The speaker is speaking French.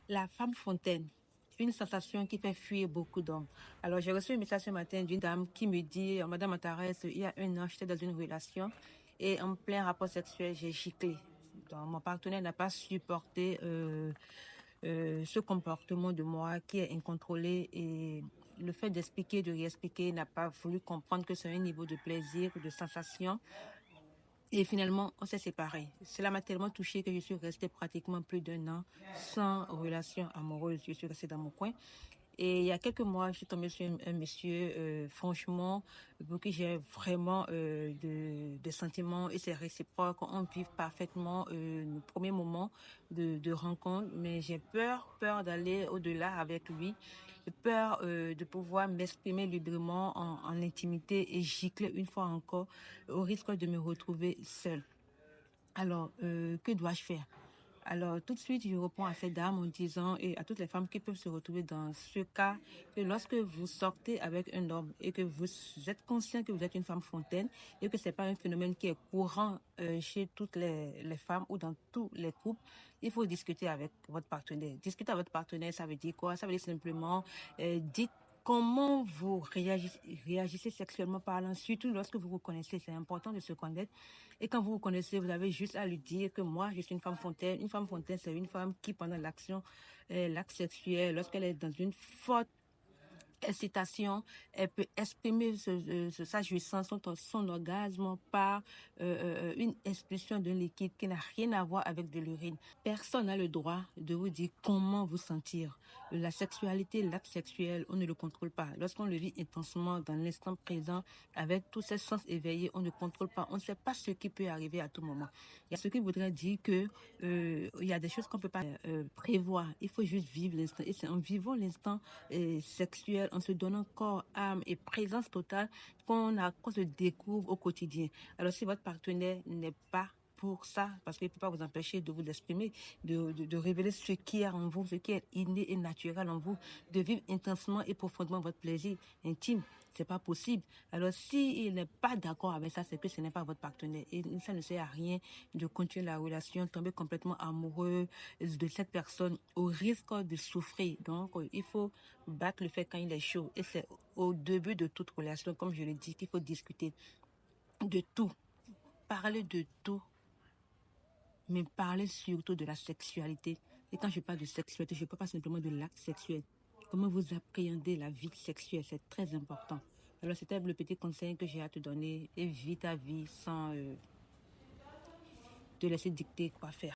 La femme fontaine, une sensation qui fait fuir beaucoup d'hommes. Alors, j'ai reçu un message ce matin d'une dame qui me dit, Madame Antares, il y a un an, j'étais dans une relation et en plein rapport sexuel, j'ai giclé. Donc, mon partenaire n'a pas supporté ce comportement de moi qui est incontrôlé et le fait d'expliquer, de réexpliquer, n'a pas voulu comprendre que c'est un niveau de plaisir, de sensation. Et finalement, on s'est séparés. Cela m'a tellement touchée que je suis restée pratiquement plus d'un an sans relation amoureuse. Je suis restée dans mon coin. Et il y a quelques mois, je suis tombée sur un monsieur, franchement, pour qui j'ai vraiment de sentiments et c'est réciproque. On vit parfaitement nos premiers moments de rencontre, mais j'ai peur d'aller au-delà avec lui, peur de pouvoir m'exprimer librement en intimité et gicler une fois encore au risque de me retrouver seule. Alors, que dois-je faire? Alors, tout de suite, je réponds à cette dame en disant, et à toutes les femmes qui peuvent se retrouver dans ce cas, que lorsque vous sortez avec un homme et que vous êtes conscient que vous êtes une femme fontaine et que c'est pas un phénomène qui est courant chez toutes les femmes ou dans tous les couples, il faut discuter avec votre partenaire. Discuter avec votre partenaire, ça veut dire quoi? Ça veut dire simplement, dites comment vous réagissez sexuellement parlant, surtout lorsque vous vous connaissez. C'est important de se connaître. Et quand vous vous connaissez, vous avez juste à lui dire que moi, je suis une femme fontaine. Une femme fontaine, c'est une femme qui, pendant l'acte sexuel, lorsqu'elle est dans une forte excitation, elle peut exprimer sa jouissance, son orgasme par une expulsion d'un liquide qui n'a rien à voir avec de l'urine. Personne n'a le droit de vous dire comment vous sentir. La sexualité, l'acte sexuel, on ne le contrôle pas. Lorsqu'on le vit intensement dans l'instant présent, avec tous ses sens éveillés, on ne contrôle pas. On ne sait pas ce qui peut arriver à tout moment. Il y a ce qui voudrait dire que il y a des choses qu'on peut pas prévoir. Il faut juste vivre l'instant. Et c'est en vivant l'instant sexuel, en se donnant corps, âme et présence totale qu'on se découvre au quotidien. Alors si votre partenaire n'est pas pour ça, parce qu'il ne peut pas vous empêcher de vous exprimer, de révéler ce qui est en vous, ce qui est inné et naturel en vous, de vivre intensement et profondément votre plaisir intime. C'est pas possible. Alors, s'il n'est pas d'accord avec ça, c'est que ce n'est pas votre partenaire. Et ça ne sert à rien de continuer la relation, tomber complètement amoureux de cette personne au risque de souffrir. Donc, il faut battre le fait quand il est chaud. Et c'est au début de toute relation, comme je le dis, qu'il faut discuter de tout, parler de tout, mais parler surtout de la sexualité. Et quand je parle de sexualité, je ne parle pas simplement de l'acte sexuel. Comment vous appréhendez la vie sexuelle, c'est très important. Alors, c'était le petit conseil que j'ai à te donner. Et vis ta vie sans te laisser dicter quoi faire.